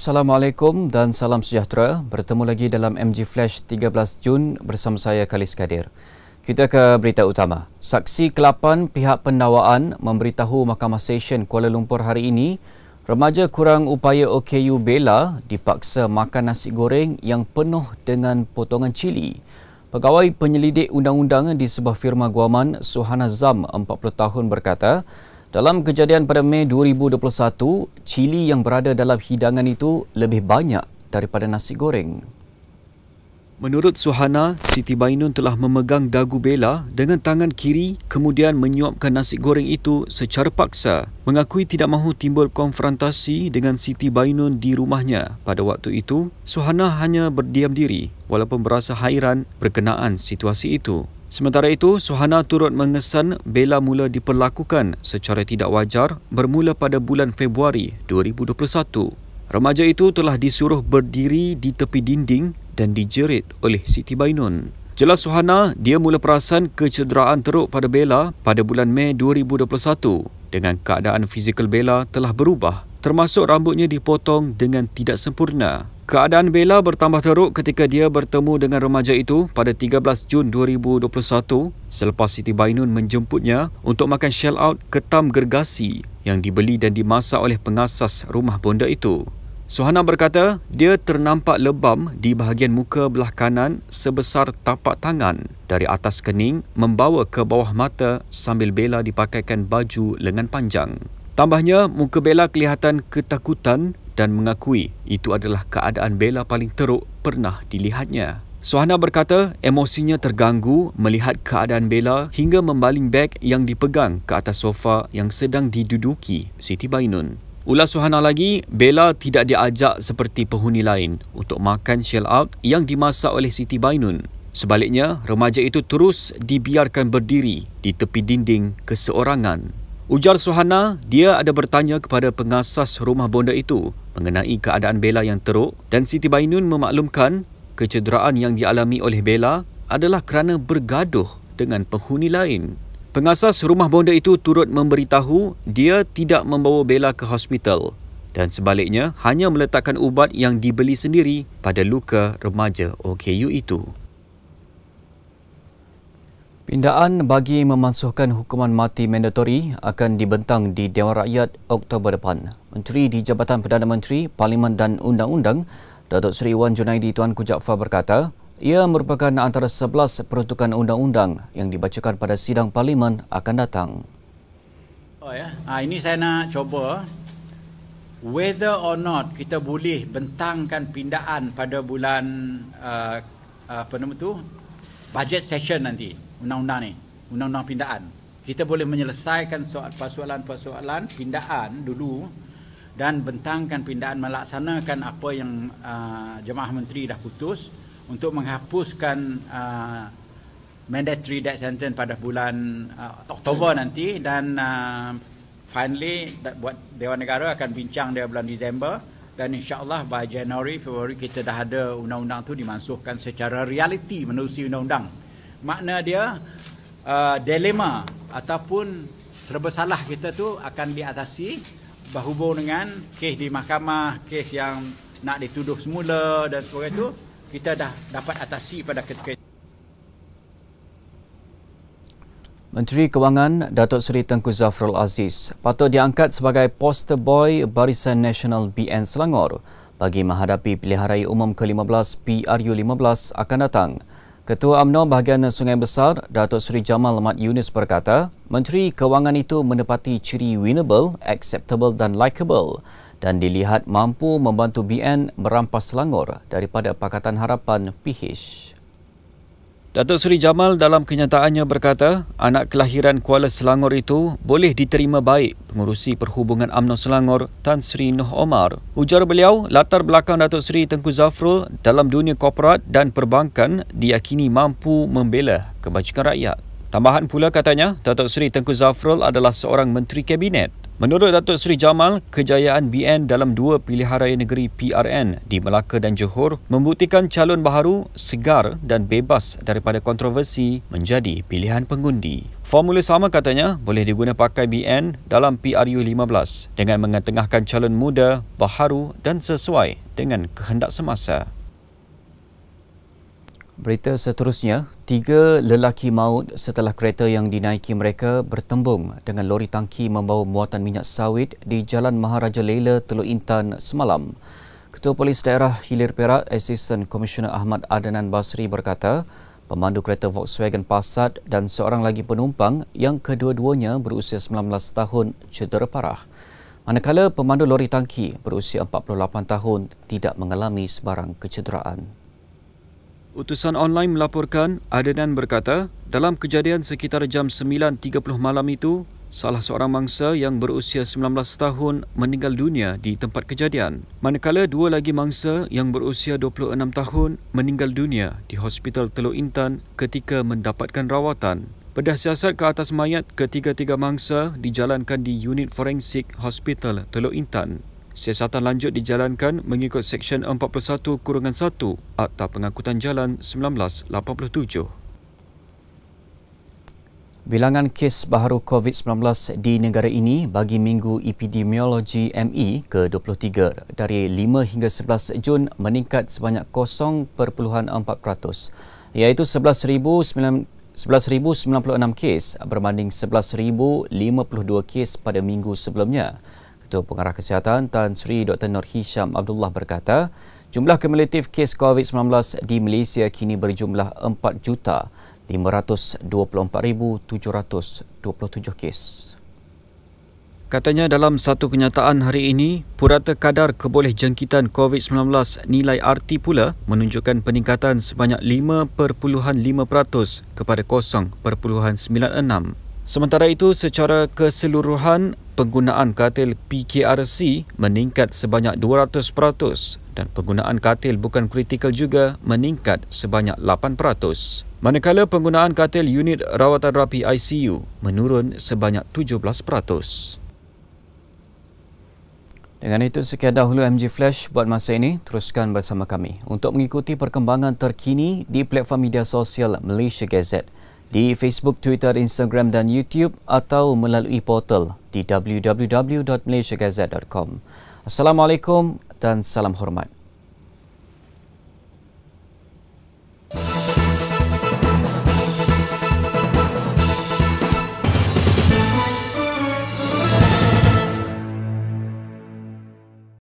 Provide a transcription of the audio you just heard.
Assalamualaikum dan salam sejahtera. Bertemu lagi dalam MG Flash 13 Jun bersama saya Khalis Kadir. Kita ke berita utama. Saksi ke-8 pihak pendawaan memberitahu Mahkamah Session Kuala Lumpur hari ini, remaja kurang upaya OKU Bella dipaksa makan nasi goreng yang penuh dengan potongan cili. Pegawai penyelidik undang-undang di sebuah firma guaman, Suhana Zam, 40 tahun berkata, dalam kejadian pada Mei 2021, cili yang berada dalam hidangan itu lebih banyak daripada nasi goreng. Menurut Suhana, Siti Bainun telah memegang dagu Bella dengan tangan kiri kemudian menyuapkan nasi goreng itu secara paksa. Mengakui tidak mahu timbul konfrontasi dengan Siti Bainun di rumahnya pada waktu itu, Suhana hanya berdiam diri walaupun berasa hairan berkenaan situasi itu. Sementara itu, Suhana turut mengesan Bella mula diperlakukan secara tidak wajar bermula pada bulan Februari 2021. Remaja itu telah disuruh berdiri di tepi dinding dan dijerit oleh Siti Bainun. Jelas Suhana, dia mula perasan kecederaan teruk pada Bella pada bulan Mei 2021 dengan keadaan fizikal Bella telah berubah, termasuk rambutnya dipotong dengan tidak sempurna. Keadaan Bella bertambah teruk ketika dia bertemu dengan remaja itu pada 13 Jun 2021 selepas Siti Bainun menjemputnya untuk makan shell out ketam gergasi yang dibeli dan dimasak oleh pengasas rumah bonda itu. Suhana berkata dia ternampak lebam di bahagian muka belah kanan sebesar tapak tangan dari atas kening membawa ke bawah mata sambil Bella dipakaikan baju lengan panjang. Tambahnya, muka Bella kelihatan ketakutan dan mengakui itu adalah keadaan Bella paling teruk pernah dilihatnya. Suhana berkata emosinya terganggu melihat keadaan Bella hingga membaling beg yang dipegang ke atas sofa yang sedang diduduki Siti Bainun. Ulas Suhana lagi, Bella tidak diajak seperti penghuni lain untuk makan shell out yang dimasak oleh Siti Bainun. Sebaliknya, remaja itu terus dibiarkan berdiri di tepi dinding keseorangan. Ujar Suhana, dia ada bertanya kepada pengasas rumah bonda itu mengenai keadaan Bella yang teruk dan Siti Bainun memaklumkan kecederaan yang dialami oleh Bella adalah kerana bergaduh dengan penghuni lain. Pengasas rumah bonda itu turut memberitahu dia tidak membawa Bella ke hospital dan sebaliknya hanya meletakkan ubat yang dibeli sendiri pada luka remaja OKU itu. Pindaan bagi memansuhkan hukuman mati mandatori akan dibentang di Dewan Rakyat Oktober depan. Menteri di Jabatan Perdana Menteri, Parlimen dan Undang-Undang, Datuk Seri Wan Junaidi Tuanku Jaafar berkata, ia merupakan antara 11 peruntukan undang-undang yang dibacakan pada sidang Parlimen akan datang. Ini saya nak cuba whether or not kita boleh bentangkan pindaan pada bulan budget session nanti, undang-undang ni, undang-undang pindaan. Kita boleh menyelesaikan persoalan-persoalan pindaan dulu dan bentangkan pindaan melaksanakan apa yang Jemaah Menteri dah putus untuk menghapuskan mandatory death sentence pada bulan Oktober nanti dan finally buat Dewan Negara akan bincang dia bulan Disember dan insya-Allah by Januari Februari kita dah ada undang-undang tu dimansuhkan secara realiti menerusi undang-undang. Makna dia dilema ataupun serba salah kita tu akan diatasi berhubung dengan kes di mahkamah, kes yang nak dituduh semula dan sebagainya tu kita dah dapat atasi pada ketika itu. Menteri Kewangan Datuk Seri Tengku Zafrul Aziz patut diangkat sebagai poster boy Barisan Nasional BN Selangor bagi menghadapi pilihan raya umum ke-15 PRU15 akan datang. Ketua UMNO bahagian Sungai Besar Datuk Seri Jamal Mat Yunus berkata, Menteri Kewangan itu menepati ciri winnable, acceptable dan likeable dan dilihat mampu membantu BN merampas Selangor daripada Pakatan Harapan PH. Datuk Seri Jamal dalam kenyataannya berkata, anak kelahiran Kuala Selangor itu boleh diterima baik pengurusi perhubungan UMNO Selangor Tan Sri Noh Omar. Ujar beliau, latar belakang Datuk Seri Tengku Zafrul dalam dunia korporat dan perbankan diyakini mampu membela kebajikan rakyat. Tambahan pula katanya, Datuk Seri Tengku Zafrul adalah seorang Menteri Kabinet. Menurut Datuk Seri Jamal, kejayaan BN dalam dua pilihan raya negeri PRN di Melaka dan Johor membuktikan calon baharu, segar dan bebas daripada kontroversi menjadi pilihan pengundi. Formula sama katanya boleh diguna pakai BN dalam PRU 15 dengan mengetengahkan calon muda, baharu dan sesuai dengan kehendak semasa. Berita seterusnya, 3 lelaki maut setelah kereta yang dinaiki mereka bertembung dengan lori tangki membawa muatan minyak sawit di Jalan Maharaja Lela, Teluk Intan semalam. Ketua Polis Daerah Hilir Perak, Asisten Komisioner Ahmad Adnan Basri berkata, pemandu kereta Volkswagen Passat dan seorang lagi penumpang yang kedua-duanya berusia 19 tahun cedera parah. Manakala pemandu lori tangki berusia 48 tahun tidak mengalami sebarang kecederaan. Utusan online melaporkan, Adnan berkata, dalam kejadian sekitar jam 9.30 malam itu, salah seorang mangsa yang berusia 19 tahun meninggal dunia di tempat kejadian. Manakala dua lagi mangsa yang berusia 26 tahun meninggal dunia di Hospital Teluk Intan ketika mendapatkan rawatan. Bedah siasat ke atas mayat ketiga-tiga mangsa dijalankan di Unit Forensik Hospital Teluk Intan. Siasatan lanjut dijalankan mengikut Seksyen 41-1 Akta Pengangkutan Jalan 1987. Bilangan kes baharu COVID-19 di negara ini bagi Minggu Epidemiologi ME ke-23 dari 5 hingga 11 Jun meningkat sebanyak 0.4%, iaitu 11,096 kes berbanding 11,052 kes pada minggu sebelumnya. Ketua Pengarah Kesihatan Tan Sri Dr. Nur Hisham Abdullah berkata, jumlah kumulatif kes COVID-19 di Malaysia kini berjumlah 4,524,727 kes. Katanya dalam satu kenyataan hari ini, purata kadar kebolehjangkitan COVID-19 nilai RT pula menunjukkan peningkatan sebanyak 5.5% kepada 0.96. Sementara itu, secara keseluruhan, penggunaan katil PKRC meningkat sebanyak 200% dan penggunaan katil bukan kritikal juga meningkat sebanyak 8%. Manakala penggunaan katil unit rawatan rapi ICU menurun sebanyak 17%. Dengan itu, sekian dahulu MG Flash buat masa ini. Teruskan bersama kami untuk mengikuti perkembangan terkini di platform media sosial Malaysia Gazette, di Facebook, Twitter, Instagram dan YouTube atau melalui portal di www.malaysiagazette.com. Assalamualaikum dan salam hormat.